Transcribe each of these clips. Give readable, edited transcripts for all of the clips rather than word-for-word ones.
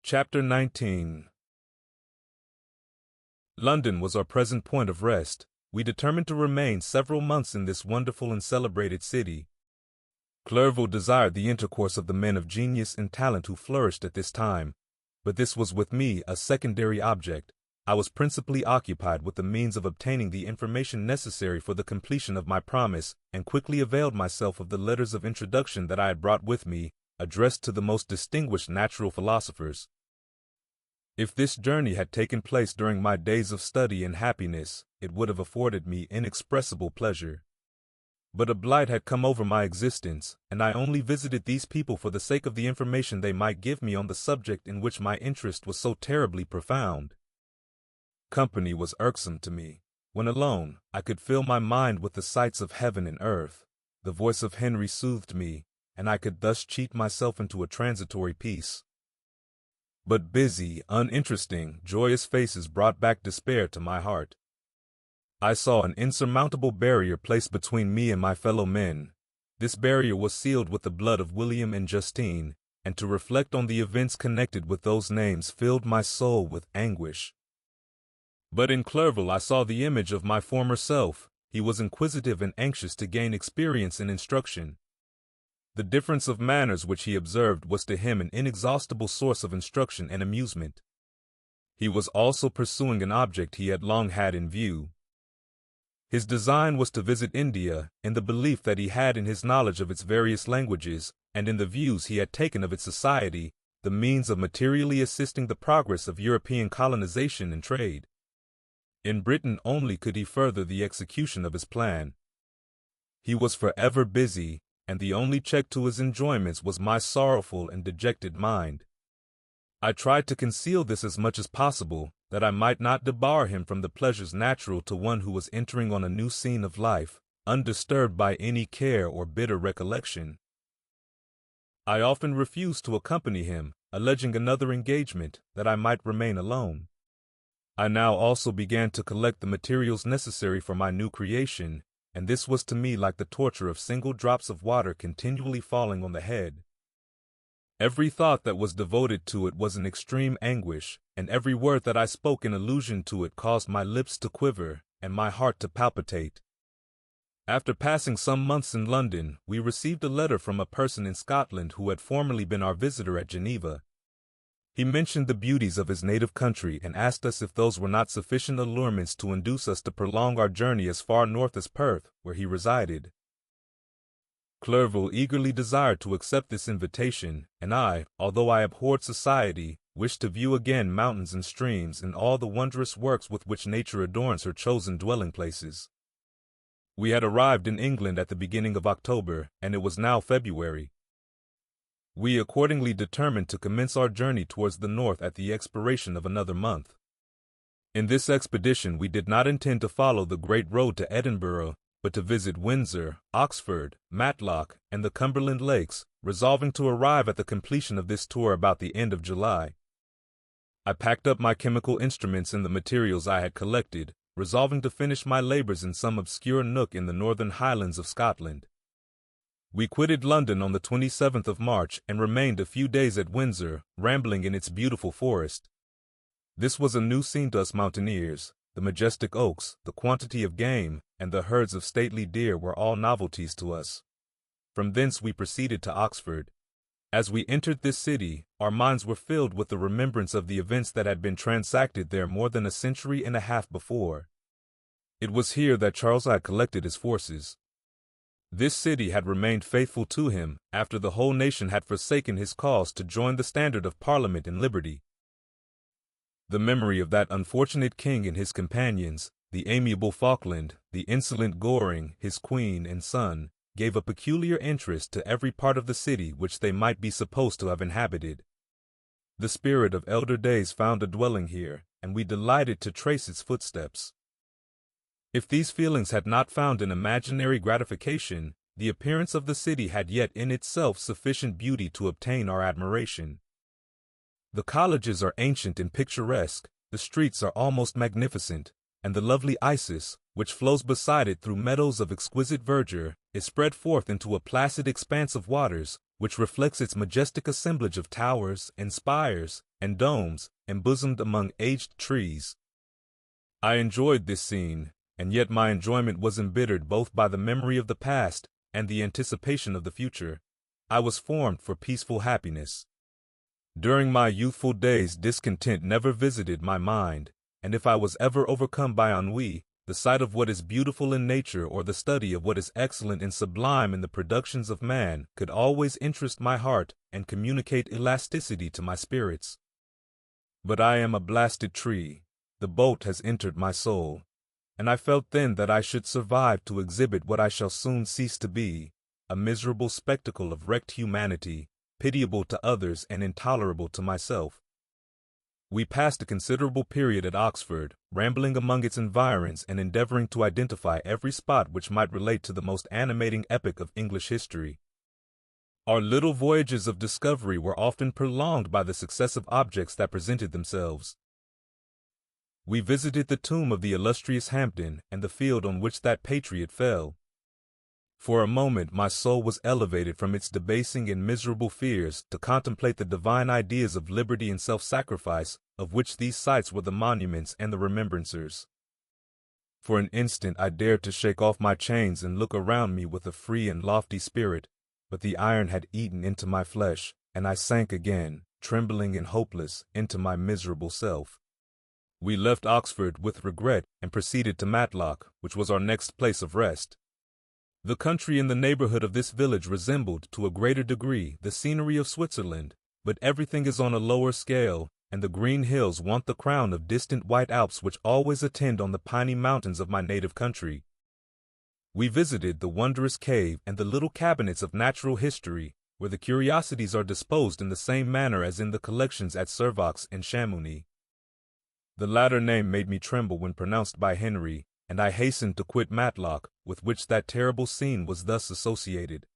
Chapter 19. London was our present point of rest. We determined to remain several months in this wonderful and celebrated city. Clerval desired the intercourse of the men of genius and talent who flourished at this time, but this was with me a secondary object. I was principally occupied with the means of obtaining the information necessary for the completion of my promise, and quickly availed myself of the letters of introduction that I had brought with me, addressed to the most distinguished natural philosophers. If this journey had taken place during my days of study and happiness, it would have afforded me inexpressible pleasure. But a blight had come over my existence, and I only visited these people for the sake of the information they might give me on the subject in which my interest was so terribly profound. Company was irksome to me. When alone, I could fill my mind with the sights of heaven and earth. The voice of Henry soothed me, and I could thus cheat myself into a transitory peace. But busy, uninteresting, joyous faces brought back despair to my heart. I saw an insurmountable barrier placed between me and my fellow men. This barrier was sealed with the blood of William and Justine, and to reflect on the events connected with those names filled my soul with anguish. But in Clerval I saw the image of my former self. He was inquisitive and anxious to gain experience and instruction. The difference of manners which he observed was to him an inexhaustible source of instruction and amusement. He was also pursuing an object he had long had in view. His design was to visit India, in the belief that he had in his knowledge of its various languages, and in the views he had taken of its society, the means of materially assisting the progress of European colonization and trade. In Britain only could he further the execution of his plan. He was forever busy, and the only check to his enjoyments was my sorrowful and dejected mind. I tried to conceal this as much as possible, that I might not debar him from the pleasures natural to one who was entering on a new scene of life, undisturbed by any care or bitter recollection. I often refused to accompany him, alleging another engagement, that I might remain alone. I now also began to collect the materials necessary for my new creation, and this was to me like the torture of single drops of water continually falling on the head. Every thought that was devoted to it was an extreme anguish, and every word that I spoke in allusion to it caused my lips to quiver and my heart to palpitate. After passing some months in London, we received a letter from a person in Scotland who had formerly been our visitor at Geneva. He mentioned the beauties of his native country and asked us if those were not sufficient allurements to induce us to prolong our journey as far north as Perth, where he resided. Clerval eagerly desired to accept this invitation, and I, although I abhorred society, wished to view again mountains and streams and all the wondrous works with which nature adorns her chosen dwelling places. We had arrived in England at the beginning of October, and it was now February. We accordingly determined to commence our journey towards the north at the expiration of another month. In this expedition we did not intend to follow the great road to Edinburgh, but to visit Windsor, Oxford, Matlock, and the Cumberland Lakes, resolving to arrive at the completion of this tour about the end of July. I packed up my chemical instruments and the materials I had collected, resolving to finish my labors in some obscure nook in the northern highlands of Scotland. We quitted London on the 27th of March and remained a few days at Windsor, rambling in its beautiful forest. This was a new scene to us mountaineers. The majestic oaks, the quantity of game, and the herds of stately deer were all novelties to us. From thence we proceeded to Oxford. As we entered this city, our minds were filled with the remembrance of the events that had been transacted there more than a century and a half before. It was here that Charles had collected his forces. This city had remained faithful to him after the whole nation had forsaken his cause to join the standard of Parliament and liberty. The memory of that unfortunate king and his companions, the amiable Falkland, the insolent Goring, his queen and son, gave a peculiar interest to every part of the city which they might be supposed to have inhabited. The spirit of elder days found a dwelling here, and we delighted to trace its footsteps. If these feelings had not found an imaginary gratification, the appearance of the city had yet in itself sufficient beauty to obtain our admiration. The colleges are ancient and picturesque, the streets are almost magnificent, and the lovely Isis, which flows beside it through meadows of exquisite verdure, is spread forth into a placid expanse of waters, which reflects its majestic assemblage of towers and spires and domes embosomed among aged trees. I enjoyed this scene, and yet my enjoyment was embittered both by the memory of the past and the anticipation of the future. I was formed for peaceful happiness. During my youthful days, discontent never visited my mind, and if I was ever overcome by ennui, the sight of what is beautiful in nature or the study of what is excellent and sublime in the productions of man could always interest my heart and communicate elasticity to my spirits. But I am a blasted tree. The bolt has entered my soul, and I felt then that I should survive to exhibit what I shall soon cease to be, a miserable spectacle of wrecked humanity, pitiable to others and intolerable to myself. We passed a considerable period at Oxford, rambling among its environs and endeavoring to identify every spot which might relate to the most animating epoch of English history. Our little voyages of discovery were often prolonged by the successive objects that presented themselves. We visited the tomb of the illustrious Hampden and the field on which that patriot fell. For a moment my soul was elevated from its debasing and miserable fears to contemplate the divine ideas of liberty and self-sacrifice, of which these sites were the monuments and the remembrancers. For an instant I dared to shake off my chains and look around me with a free and lofty spirit, but the iron had eaten into my flesh, and I sank again, trembling and hopeless, into my miserable self. We left Oxford with regret and proceeded to Matlock, which was our next place of rest. The country in the neighborhood of this village resembled, to a greater degree, the scenery of Switzerland, but everything is on a lower scale, and the green hills want the crown of distant white Alps which always attend on the piney mountains of my native country. We visited the wondrous cave and the little cabinets of natural history, where the curiosities are disposed in the same manner as in the collections at Servox and Chamounix. The latter name made me tremble when pronounced by Henry, and I hastened to quit Matlock, with which that terrible scene was thus associated.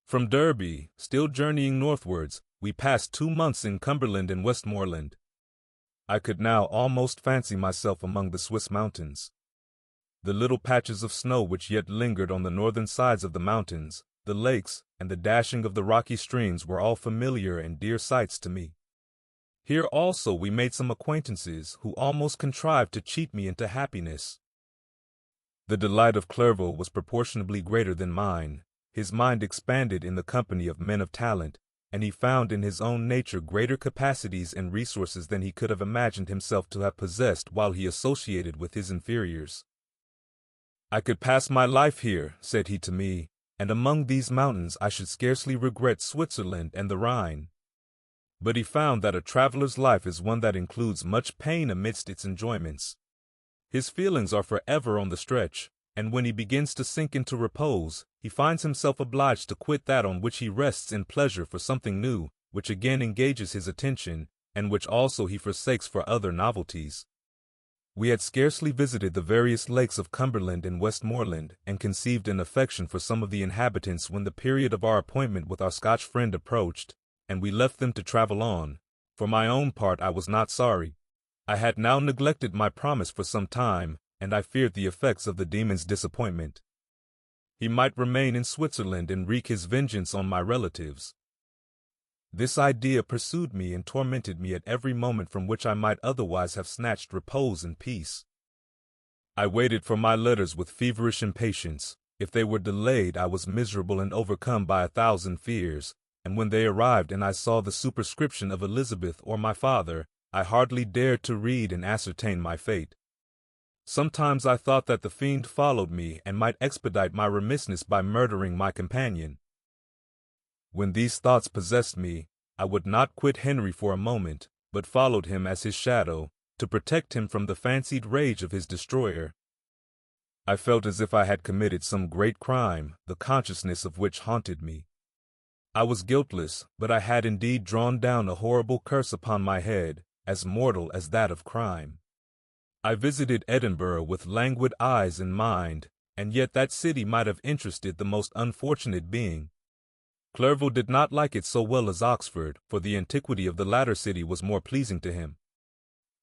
From Derby, still journeying northwards, we passed 2 months in Cumberland and Westmoreland. I could now almost fancy myself among the Swiss mountains. The little patches of snow which yet lingered on the northern sides of the mountains, the lakes, and the dashing of the rocky streams were all familiar and dear sights to me. Here also we made some acquaintances who almost contrived to cheat me into happiness. The delight of Clerval was proportionably greater than mine. His mind expanded in the company of men of talent, and he found in his own nature greater capacities and resources than he could have imagined himself to have possessed while he associated with his inferiors. "I could pass my life here," said he to me, "and among these mountains I should scarcely regret Switzerland and the Rhine." But he found that a traveler's life is one that includes much pain amidst its enjoyments. His feelings are forever on the stretch, and when he begins to sink into repose, he finds himself obliged to quit that on which he rests in pleasure for something new, which again engages his attention, and which also he forsakes for other novelties. We had scarcely visited the various lakes of Cumberland and Westmoreland, and conceived an affection for some of the inhabitants when the period of our appointment with our Scotch friend approached, and we left them to travel on. For my own part I was not sorry. I had now neglected my promise for some time, and I feared the effects of the demon's disappointment. He might remain in Switzerland and wreak his vengeance on my relatives. This idea pursued me and tormented me at every moment from which I might otherwise have snatched repose and peace. I waited for my letters with feverish impatience. If they were delayed, I was miserable and overcome by 1,000 fears, and when they arrived and I saw the superscription of Elizabeth or my father, I hardly dared to read and ascertain my fate. Sometimes I thought that the fiend followed me and might expedite my remissness by murdering my companion. When these thoughts possessed me, I would not quit Henry for a moment, but followed him as his shadow, to protect him from the fancied rage of his destroyer. I felt as if I had committed some great crime, the consciousness of which haunted me. I was guiltless, but I had indeed drawn down a horrible curse upon my head, as mortal as that of crime. I visited Edinburgh with languid eyes and mind, and yet that city might have interested the most unfortunate being. Clerval did not like it so well as Oxford, for the antiquity of the latter city was more pleasing to him.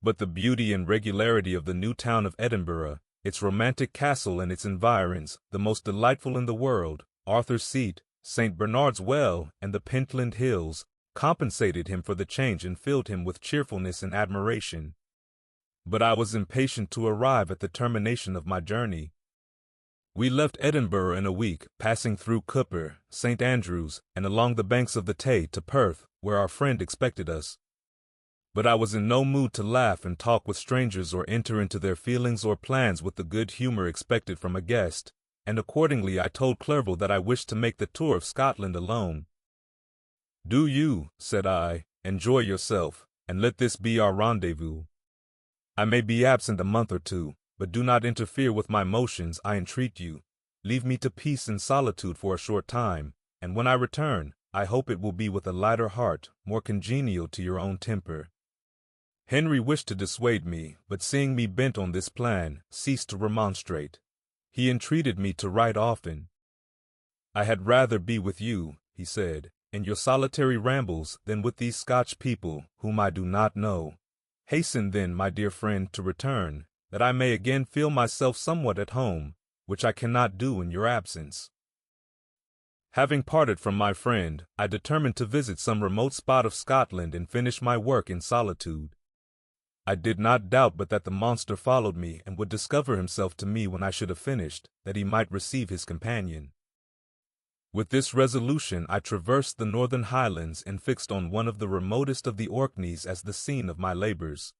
But the beauty and regularity of the new town of Edinburgh, its romantic castle and its environs, the most delightful in the world, Arthur's Seat, St. Bernard's Well, and the Pentland Hills compensated him for the change and filled him with cheerfulness and admiration. But I was impatient to arrive at the termination of my journey. We left Edinburgh in a week, passing through Cupar, St. Andrews, and along the banks of the Tay to Perth, where our friend expected us. But I was in no mood to laugh and talk with strangers or enter into their feelings or plans with the good humor expected from a guest, and accordingly I told Clerval that I wished to make the tour of Scotland alone. "Do you," said I, "enjoy yourself, and let this be our rendezvous. I may be absent a month or two, but do not interfere with my motions, I entreat you. Leave me to peace and solitude for a short time, and when I return, I hope it will be with a lighter heart, more congenial to your own temper." Henry wished to dissuade me, but seeing me bent on this plan, ceased to remonstrate. He entreated me to write often. "I had rather be with you," he said, "in your solitary rambles than with these Scotch people, whom I do not know. Hasten then, my dear friend, to return, that I may again feel myself somewhat at home, which I cannot do in your absence." Having parted from my friend, I determined to visit some remote spot of Scotland and finish my work in solitude. I did not doubt but that the monster followed me and would discover himself to me when I should have finished, that he might receive his companion. With this resolution I traversed the northern highlands and fixed on one of the remotest of the Orkneys as the scene of my labors.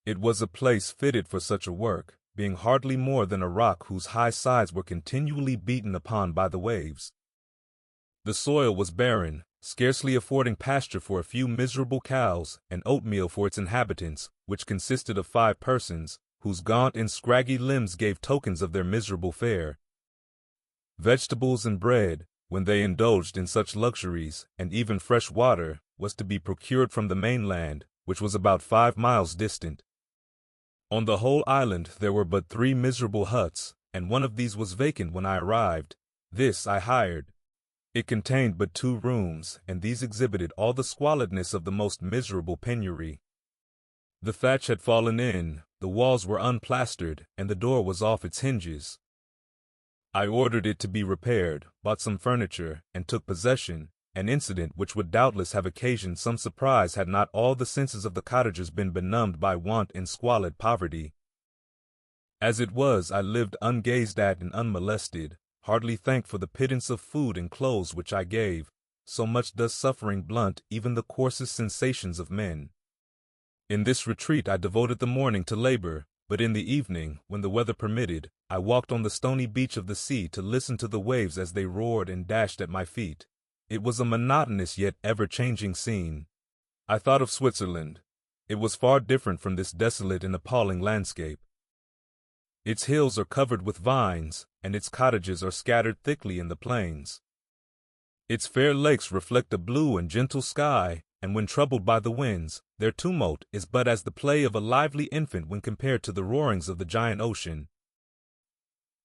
It was a place fitted for such a work, being hardly more than a rock whose high sides were continually beaten upon by the waves. The soil was barren, scarcely affording pasture for a few miserable cows, and oatmeal for its inhabitants, which consisted of 5 persons, whose gaunt and scraggy limbs gave tokens of their miserable fare. Vegetables and bread, when they indulged in such luxuries, and even fresh water, was to be procured from the mainland, which was about 5 miles distant. On the whole island there were but 3 miserable huts, and one of these was vacant when I arrived. This I hired. It contained but 2 rooms, and these exhibited all the squalidness of the most miserable penury. The thatch had fallen in, the walls were unplastered, and the door was off its hinges. I ordered it to be repaired, bought some furniture, and took possession, an incident which would doubtless have occasioned some surprise had not all the senses of the cottagers been benumbed by want and squalid poverty. As it was, I lived ungazed at and unmolested, hardly thanked for the pittance of food and clothes which I gave. So much does suffering blunt even the coarsest sensations of men. In this retreat I devoted the morning to labor, but in the evening, when the weather permitted, I walked on the stony beach of the sea to listen to the waves as they roared and dashed at my feet. It was a monotonous yet ever-changing scene. I thought of Switzerland. It was far different from this desolate and appalling landscape. Its hills are covered with vines, and its cottages are scattered thickly in the plains. Its fair lakes reflect a blue and gentle sky, and when troubled by the winds, their tumult is but as the play of a lively infant when compared to the roarings of the giant ocean.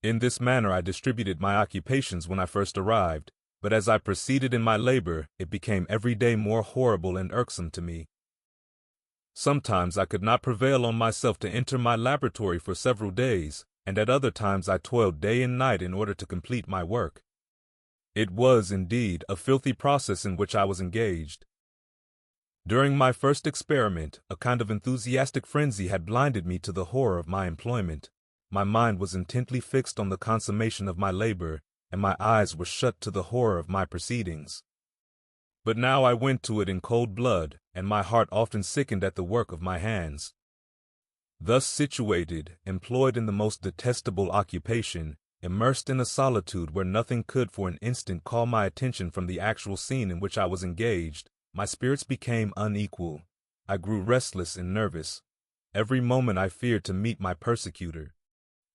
In this manner I distributed my occupations when I first arrived, but as I proceeded in my labor, it became every day more horrible and irksome to me. Sometimes I could not prevail on myself to enter my laboratory for several days, and at other times I toiled day and night in order to complete my work. It was, indeed, a filthy process in which I was engaged. During my first experiment, a kind of enthusiastic frenzy had blinded me to the horror of my employment. My mind was intently fixed on the consummation of my labor, and my eyes were shut to the horror of my proceedings. But now I went to it in cold blood, and my heart often sickened at the work of my hands. Thus situated, employed in the most detestable occupation, immersed in a solitude where nothing could for an instant call my attention from the actual scene in which I was engaged, my spirits became unequal. I grew restless and nervous. Every moment I feared to meet my persecutor.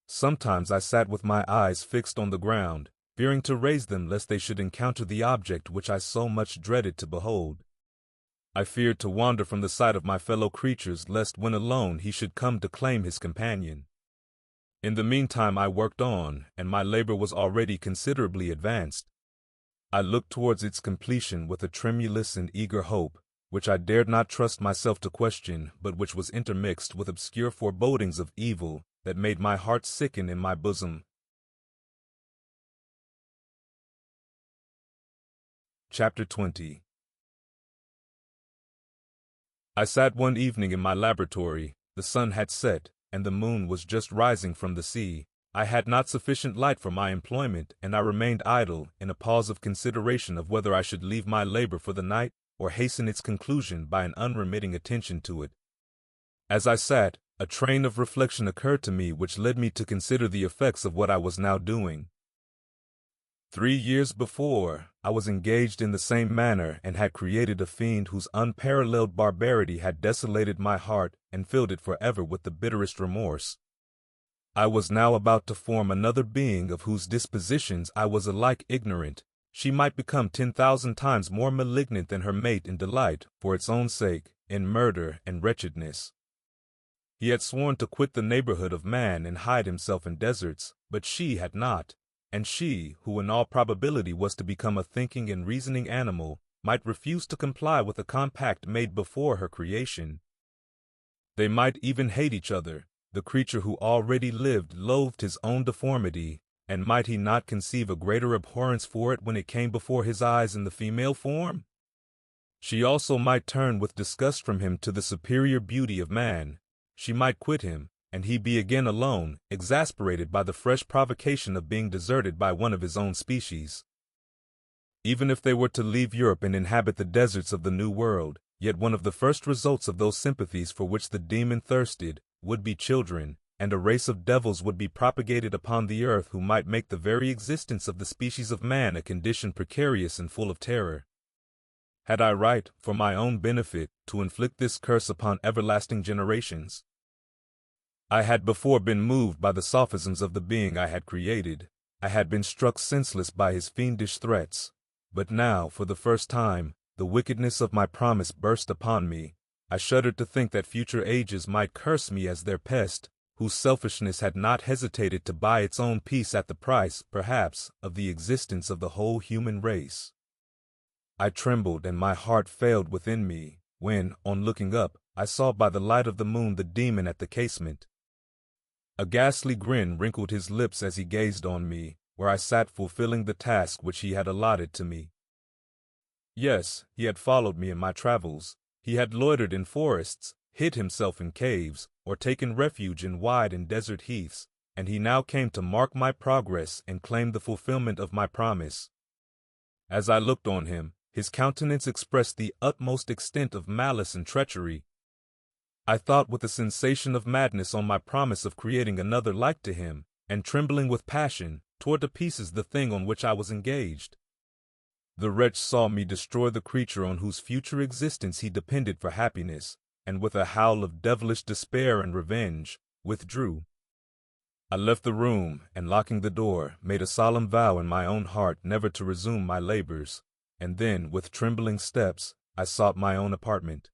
Sometimes I sat with my eyes fixed on the ground, fearing to raise them lest they should encounter the object which I so much dreaded to behold. I feared to wander from the sight of my fellow creatures lest when alone he should come to claim his companion. In the meantime I worked on, and my labor was already considerably advanced. I looked towards its completion with a tremulous and eager hope, which I dared not trust myself to question, but which was intermixed with obscure forebodings of evil that made my heart sicken in my bosom. Chapter 20. I sat one evening in my laboratory. The sun had set, and the moon was just rising from the sea. I had not sufficient light for my employment, and I remained idle, in a pause of consideration of whether I should leave my labor for the night, or hasten its conclusion by an unremitting attention to it. As I sat, a train of reflection occurred to me which led me to consider the effects of what I was now doing. 3 years before, I was engaged in the same manner and had created a fiend whose unparalleled barbarity had desolated my heart and filled it forever with the bitterest remorse. I was now about to form another being of whose dispositions I was alike ignorant. She might become 10,000 times more malignant than her mate in delight, for its own sake, in murder and wretchedness. He had sworn to quit the neighborhood of man and hide himself in deserts, but she had not. And she, who in all probability was to become a thinking and reasoning animal, might refuse to comply with a compact made before her creation. They might even hate each other. The creature who already lived loathed his own deformity, and might he not conceive a greater abhorrence for it when it came before his eyes in the female form? She also might turn with disgust from him to the superior beauty of man. She might quit him, and he be again alone, exasperated by the fresh provocation of being deserted by one of his own species. Even if they were to leave Europe and inhabit the deserts of the New World, yet one of the first results of those sympathies for which the demon thirsted would be children, and a race of devils would be propagated upon the earth who might make the very existence of the species of man a condition precarious and full of terror. Had I right, for my own benefit, to inflict this curse upon everlasting generations? I had before been moved by the sophisms of the being I had created. I had been struck senseless by his fiendish threats. But now, for the first time, the wickedness of my promise burst upon me. I shuddered to think that future ages might curse me as their pest, whose selfishness had not hesitated to buy its own peace at the price, perhaps, of the existence of the whole human race. I trembled and my heart failed within me, when, on looking up, I saw by the light of the moon the demon at the casement. A ghastly grin wrinkled his lips as he gazed on me, where I sat fulfilling the task which he had allotted to me. Yes, he had followed me in my travels. He had loitered in forests, hid himself in caves, or taken refuge in wide and desert heaths, and he now came to mark my progress and claim the fulfillment of my promise. As I looked on him, his countenance expressed the utmost extent of malice and treachery. I thought with a sensation of madness on my promise of creating another like to him, and trembling with passion, tore to pieces the thing on which I was engaged. The wretch saw me destroy the creature on whose future existence he depended for happiness, and with a howl of devilish despair and revenge, withdrew. I left the room, and locking the door, made a solemn vow in my own heart never to resume my labors, and then, with trembling steps, I sought my own apartment.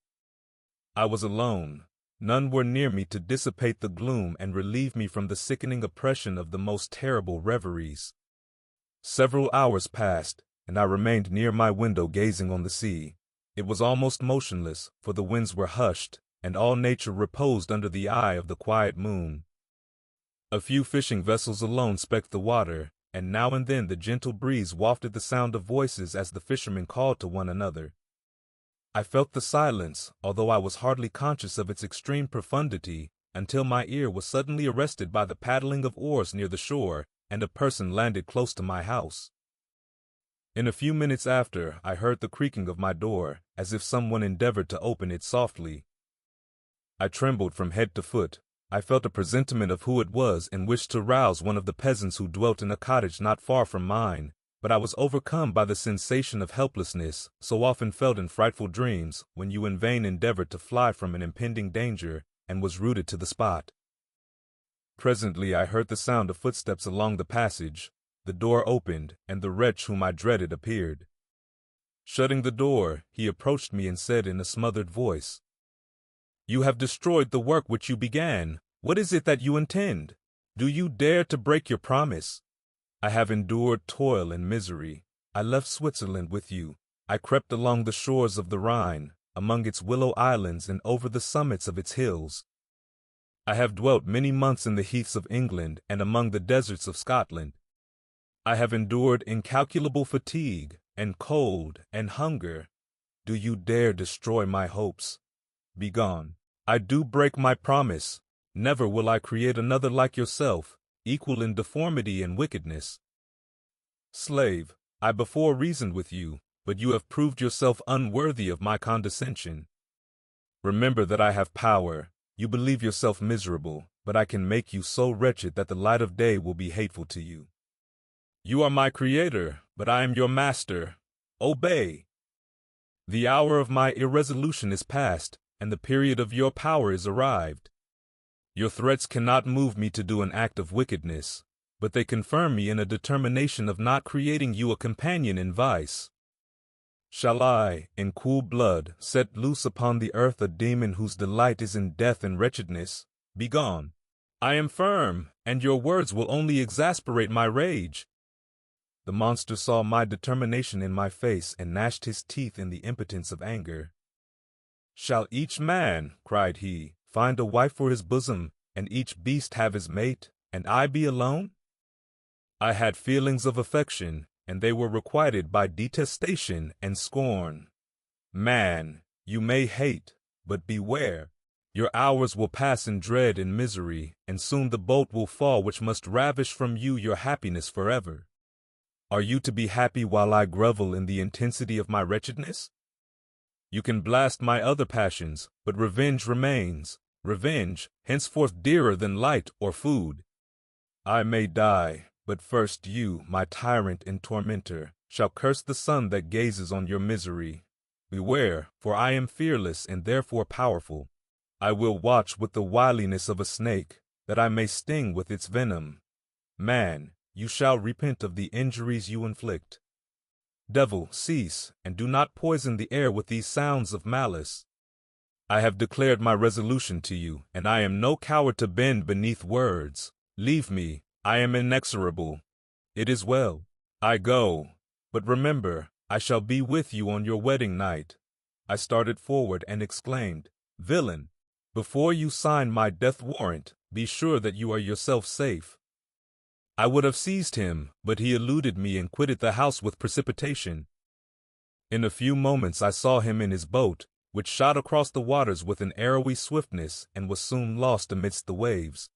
I was alone. None were near me to dissipate the gloom and relieve me from the sickening oppression of the most terrible reveries. Several hours passed, and I remained near my window gazing on the sea. It was almost motionless, for the winds were hushed, and all nature reposed under the eye of the quiet moon. A few fishing vessels alone specked the water, and now and then the gentle breeze wafted the sound of voices as the fishermen called to one another. I felt the silence, although I was hardly conscious of its extreme profundity, until my ear was suddenly arrested by the paddling of oars near the shore, and a person landed close to my house. In a few minutes after, I heard the creaking of my door, as if someone endeavored to open it softly. I trembled from head to foot. I felt a presentiment of who it was and wished to rouse one of the peasants who dwelt in a cottage not far from mine, but I was overcome by the sensation of helplessness, so often felt in frightful dreams, when you in vain endeavored to fly from an impending danger, and was rooted to the spot. Presently I heard the sound of footsteps along the passage. The door opened, and the wretch whom I dreaded appeared. Shutting the door, he approached me and said in a smothered voice, "You have destroyed the work which you began. What is it that you intend? Do you dare to break your promise? I have endured toil and misery. I left Switzerland with you. I crept along the shores of the Rhine, among its willow islands and over the summits of its hills. I have dwelt many months in the heaths of England and among the deserts of Scotland. I have endured incalculable fatigue, and cold, and hunger. Do you dare destroy my hopes? Begone. I do break my promise. Never will I create another like yourself, equal in deformity and wickedness. Slave, I before reasoned with you, but you have proved yourself unworthy of my condescension. Remember that I have power. You believe yourself miserable, but I can make you so wretched that the light of day will be hateful to you. You are my creator, but I am your master. Obey. The hour of my irresolution is past, and the period of your power is arrived. Your threats cannot move me to do an act of wickedness, but they confirm me in a determination of not creating you a companion in vice. Shall I, in cool blood, set loose upon the earth a demon whose delight is in death and wretchedness? Begone. I am firm, and your words will only exasperate my rage. The monster saw my determination in my face and gnashed his teeth in the impotence of anger. Shall each man, cried he, find a wife for his bosom, and each beast have his mate, and I be alone? I had feelings of affection, and they were requited by detestation and scorn. Man, you may hate, but beware. Your hours will pass in dread and misery, and soon the bolt will fall which must ravish from you your happiness forever. Are you to be happy while I grovel in the intensity of my wretchedness? You can blast my other passions, but revenge remains. Revenge, henceforth dearer than light or food. I may die, but first you, my tyrant and tormentor, shall curse the sun that gazes on your misery. Beware, for I am fearless and therefore powerful. I will watch with the wiliness of a snake, that I may sting with its venom. Man, you shall repent of the injuries you inflict. Devil, cease, and do not poison the air with these sounds of malice. I have declared my resolution to you, and I am no coward to bend beneath words. Leave me, I am inexorable. It is well. I go. But remember, I shall be with you on your wedding night. I started forward and exclaimed, Villain, before you sign my death warrant, be sure that you are yourself safe. I would have seized him, but he eluded me and quitted the house with precipitation. In a few moments I saw him in his boat, which shot across the waters with an arrowy swiftness and was soon lost amidst the waves.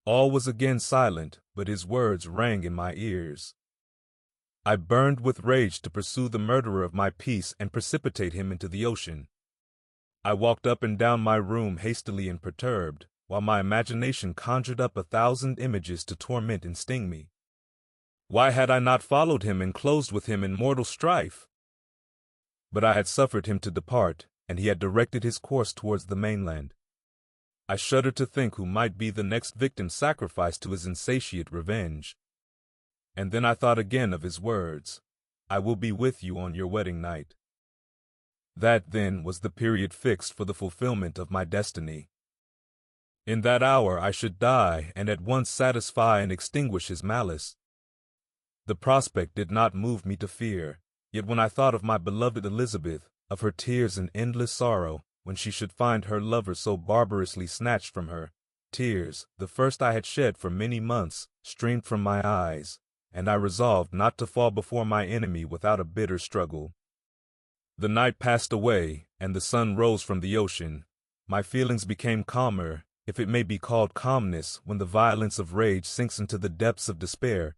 All was again silent, but his words rang in my ears. I burned with rage to pursue the murderer of my peace and precipitate him into the ocean. I walked up and down my room hastily and perturbed, while my imagination conjured up 1,000 images to torment and sting me. Why had I not followed him and closed with him in mortal strife? But I had suffered him to depart, and he had directed his course towards the mainland. I shuddered to think who might be the next victim sacrificed to his insatiate revenge. And then I thought again of his words, I will be with you on your wedding night. That, then, was the period fixed for the fulfillment of my destiny. In that hour I should die and at once satisfy and extinguish his malice. The prospect did not move me to fear, yet when I thought of my beloved Elizabeth, of her tears and endless sorrow, when she should find her lover so barbarously snatched from her, tears, the first I had shed for many months, streamed from my eyes, and I resolved not to fall before my enemy without a bitter struggle. The night passed away, and the sun rose from the ocean. My feelings became calmer, if it may be called calmness, when the violence of rage sinks into the depths of despair.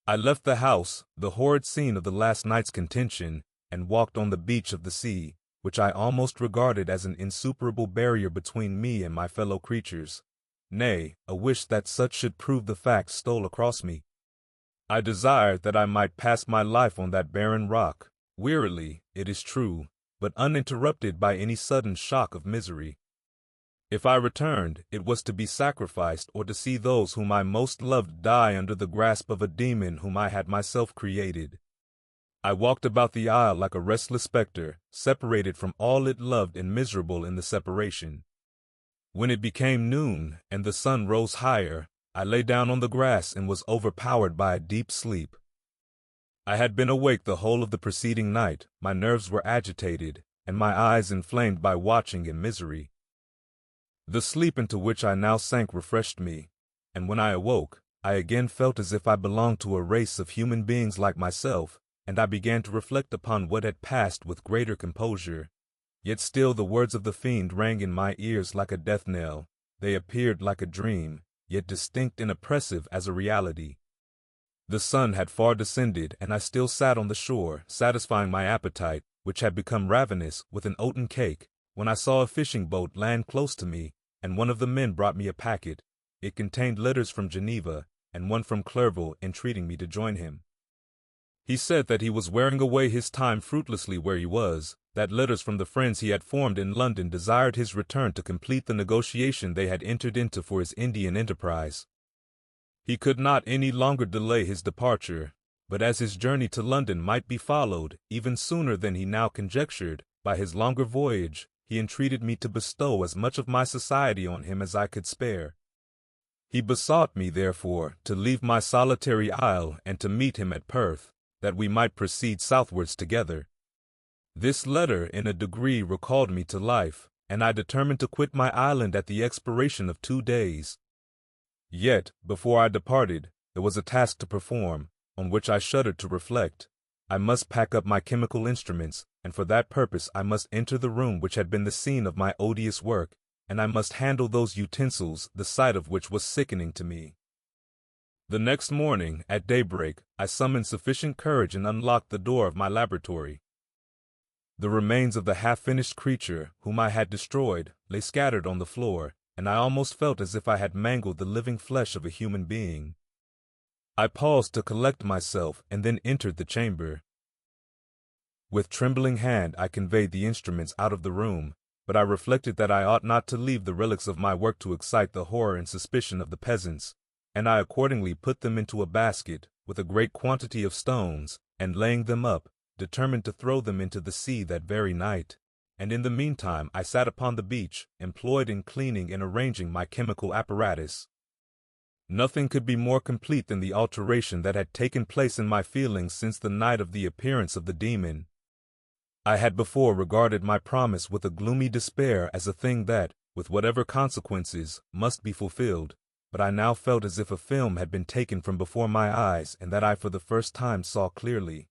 I left the house, the horrid scene of the last night's contention, and walked on the beach of the sea, which I almost regarded as an insuperable barrier between me and my fellow creatures. Nay, a wish that such should prove the fact stole across me. I desired that I might pass my life on that barren rock, wearily, it is true, but uninterrupted by any sudden shock of misery. If I returned, it was to be sacrificed or to see those whom I most loved die under the grasp of a demon whom I had myself created. I walked about the isle like a restless spectre, separated from all it loved and miserable in the separation. When it became noon and the sun rose higher, I lay down on the grass and was overpowered by a deep sleep. I had been awake the whole of the preceding night, my nerves were agitated, and my eyes inflamed by watching and misery. The sleep into which I now sank refreshed me, and when I awoke, I again felt as if I belonged to a race of human beings like myself, and I began to reflect upon what had passed with greater composure. Yet still the words of the fiend rang in my ears like a death knell. They appeared like a dream, yet distinct and oppressive as a reality. The sun had far descended, and I still sat on the shore, satisfying my appetite, which had become ravenous, with an oaten cake, when I saw a fishing boat land close to me, and one of the men brought me a packet. It contained letters from Geneva, and one from Clerval entreating me to join him. He said that he was wearing away his time fruitlessly where he was, that letters from the friends he had formed in London desired his return to complete the negotiation they had entered into for his Indian enterprise. He could not any longer delay his departure, but as his journey to London might be followed, even sooner than he now conjectured, by his longer voyage, he entreated me to bestow as much of my society on him as I could spare. He besought me, therefore, to leave my solitary isle and to meet him at Perth, that we might proceed southwards together. This letter in a degree recalled me to life, and I determined to quit my island at the expiration of 2 days. Yet, before I departed, there was a task to perform, on which I shuddered to reflect. I must pack up my chemical instruments, and for that purpose I must enter the room which had been the scene of my odious work, and I must handle those utensils, the sight of which was sickening to me. The next morning, at daybreak, I summoned sufficient courage and unlocked the door of my laboratory. The remains of the half-finished creature, whom I had destroyed, lay scattered on the floor, and I almost felt as if I had mangled the living flesh of a human being. I paused to collect myself, and then entered the chamber. With trembling hand I conveyed the instruments out of the room, but I reflected that I ought not to leave the relics of my work to excite the horror and suspicion of the peasants, and I accordingly put them into a basket, with a great quantity of stones, and laying them up, determined to throw them into the sea that very night. And in the meantime I sat upon the beach, employed in cleaning and arranging my chemical apparatus. Nothing could be more complete than the alteration that had taken place in my feelings since the night of the appearance of the demon. I had before regarded my promise with a gloomy despair as a thing that, with whatever consequences, must be fulfilled, but I now felt as if a film had been taken from before my eyes and that I for the first time saw clearly.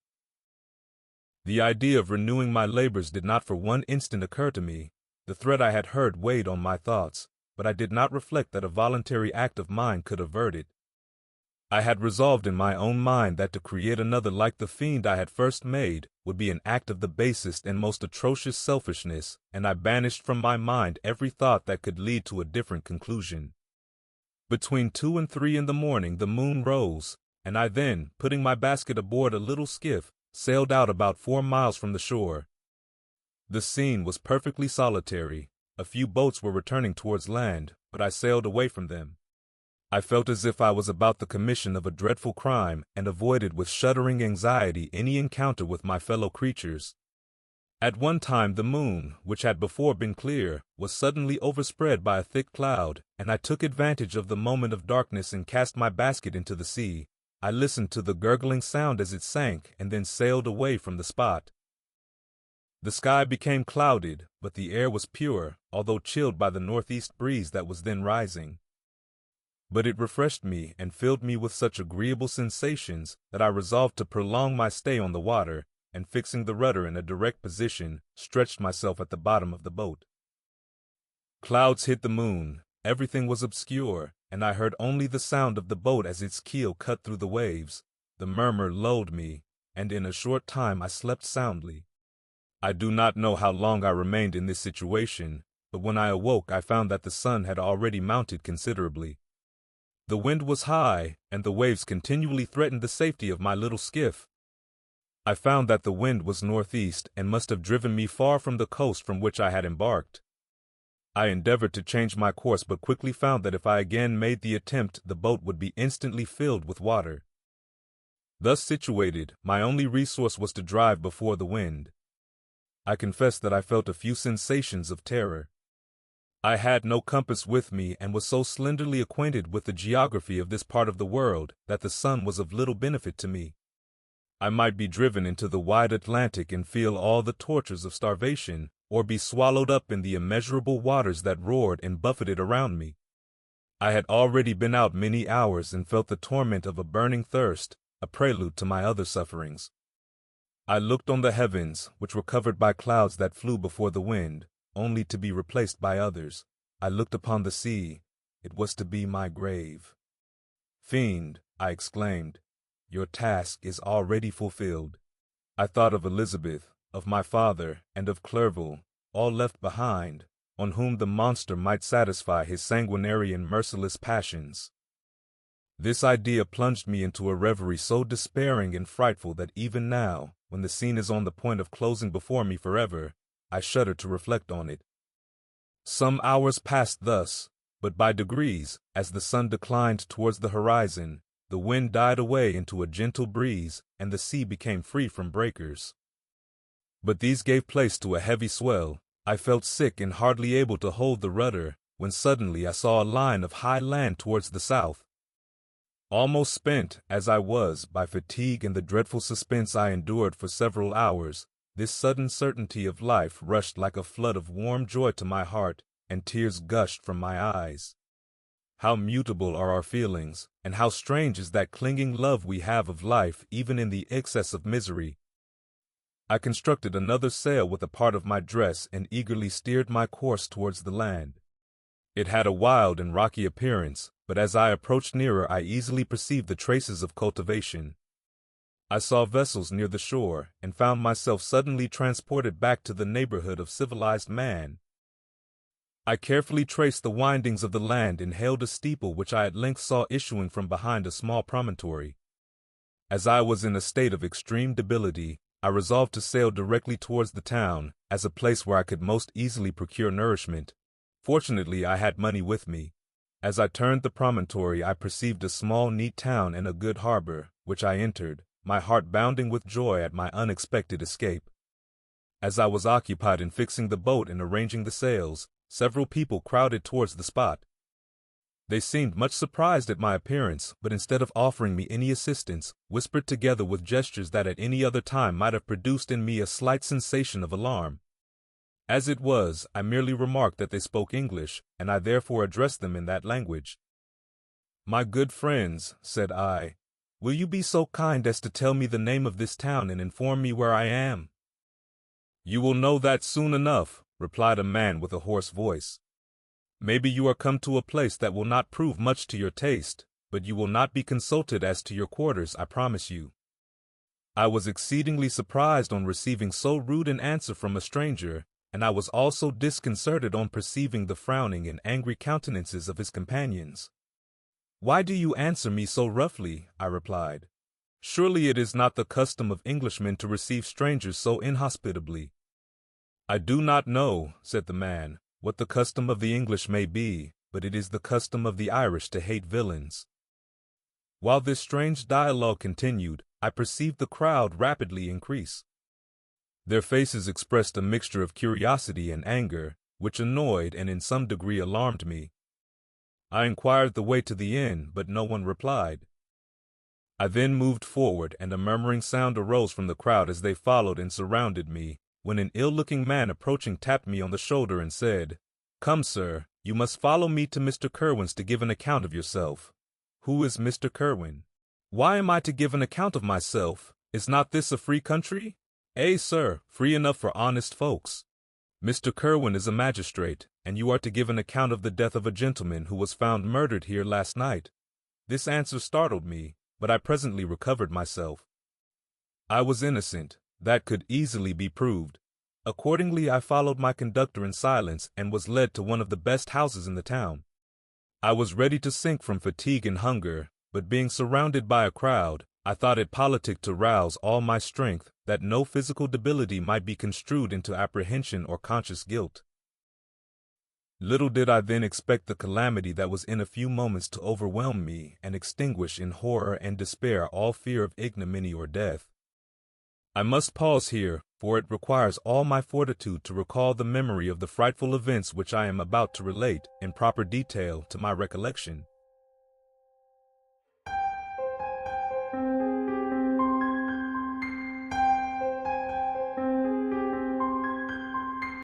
The idea of renewing my labors did not for one instant occur to me. The threat I had heard weighed on my thoughts, but I did not reflect that a voluntary act of mine could avert it. I had resolved in my own mind that to create another like the fiend I had first made would be an act of the basest and most atrocious selfishness, and I banished from my mind every thought that could lead to a different conclusion. Between 2 and 3 in the morning the moon rose, and I then, putting my basket aboard a little skiff, sailed out about 4 miles from the shore. The scene was perfectly solitary. A few boats were returning towards land, but I sailed away from them. I felt as if I was about the commission of a dreadful crime, and avoided with shuddering anxiety any encounter with my fellow creatures. At one time the moon, which had before been clear, was suddenly overspread by a thick cloud, and I took advantage of the moment of darkness and cast my basket into the sea. I listened to the gurgling sound as it sank, and then sailed away from the spot. The sky became clouded, but the air was pure, although chilled by the northeast breeze that was then rising. But it refreshed me and filled me with such agreeable sensations that I resolved to prolong my stay on the water, and fixing the rudder in a direct position, stretched myself at the bottom of the boat. Clouds hid the moon, everything was obscure, and I heard only the sound of the boat as its keel cut through the waves. The murmur lulled me, and in a short time I slept soundly. I do not know how long I remained in this situation, but when I awoke I found that the sun had already mounted considerably. The wind was high, and the waves continually threatened the safety of my little skiff. I found that the wind was northeast and must have driven me far from the coast from which I had embarked. I endeavored to change my course, but quickly found that if I again made the attempt the boat would be instantly filled with water. Thus situated, my only resource was to drive before the wind. I confess that I felt a few sensations of terror. I had no compass with me and was so slenderly acquainted with the geography of this part of the world that the sun was of little benefit to me. I might be driven into the wide Atlantic and feel all the tortures of starvation, or be swallowed up in the immeasurable waters that roared and buffeted around me. I had already been out many hours and felt the torment of a burning thirst, a prelude to my other sufferings. I looked on the heavens, which were covered by clouds that flew before the wind, only to be replaced by others. I looked upon the sea. It was to be my grave. "Fiend," I exclaimed, "your task is already fulfilled." I thought of Elizabeth, of my father, and of Clerval, all left behind, on whom the monster might satisfy his sanguinary and merciless passions. This idea plunged me into a reverie so despairing and frightful that even now, when the scene is on the point of closing before me forever, I shudder to reflect on it. Some hours passed thus, but by degrees, as the sun declined towards the horizon, the wind died away into a gentle breeze, and the sea became free from breakers. But these gave place to a heavy swell. I felt sick and hardly able to hold the rudder, when suddenly I saw a line of high land towards the south. Almost spent, as I was, by fatigue and the dreadful suspense I endured for several hours, this sudden certainty of life rushed like a flood of warm joy to my heart, and tears gushed from my eyes. How mutable are our feelings, and how strange is that clinging love we have of life even in the excess of misery. I constructed another sail with a part of my dress and eagerly steered my course towards the land. It had a wild and rocky appearance, but as I approached nearer I easily perceived the traces of cultivation. I saw vessels near the shore, and found myself suddenly transported back to the neighborhood of civilized man. I carefully traced the windings of the land and hailed a steeple which I at length saw issuing from behind a small promontory. As I was in a state of extreme debility, I resolved to sail directly towards the town, as a place where I could most easily procure nourishment. Fortunately, I had money with me. As I turned the promontory, I perceived a small, neat town and a good harbor, which I entered, my heart bounding with joy at my unexpected escape. As I was occupied in fixing the boat and arranging the sails, several people crowded towards the spot. They seemed much surprised at my appearance, but instead of offering me any assistance, whispered together with gestures that at any other time might have produced in me a slight sensation of alarm. As it was, I merely remarked that they spoke English, and I therefore addressed them in that language. "My good friends," said I, "will you be so kind as to tell me the name of this town and inform me where I am?" "You will know that soon enough," replied a man with a hoarse voice. "Maybe you are come to a place that will not prove much to your taste, but you will not be consulted as to your quarters, I promise you." I was exceedingly surprised on receiving so rude an answer from a stranger, and I was also disconcerted on perceiving the frowning and angry countenances of his companions. "Why do you answer me so roughly?" I replied. "Surely it is not the custom of Englishmen to receive strangers so inhospitably." "I do not know," said the man, "what the custom of the English may be, but it is the custom of the Irish to hate villains." While this strange dialogue continued, I perceived the crowd rapidly increase. Their faces expressed a mixture of curiosity and anger, which annoyed and in some degree alarmed me. I inquired the way to the inn, but no one replied. I then moved forward, and a murmuring sound arose from the crowd as they followed and surrounded me, when an ill-looking man approaching tapped me on the shoulder and said, "Come, sir, you must follow me to Mr. Kerwin's to give an account of yourself." "Who is Mr. Kerwin?" "Why am I to give an account of myself? Is not this a free country?" "Eh, sir, free enough for honest folks. Mr. Kerwin is a magistrate, and you are to give an account of the death of a gentleman who was found murdered here last night." This answer startled me, but I presently recovered myself. I was innocent. That could easily be proved. Accordingly, I followed my conductor in silence and was led to one of the best houses in the town. I was ready to sink from fatigue and hunger, but being surrounded by a crowd, I thought it politic to rouse all my strength, that no physical debility might be construed into apprehension or conscious guilt. Little did I then expect the calamity that was in a few moments to overwhelm me and extinguish in horror and despair all fear of ignominy or death. I must pause here, for it requires all my fortitude to recall the memory of the frightful events which I am about to relate in proper detail to my recollection.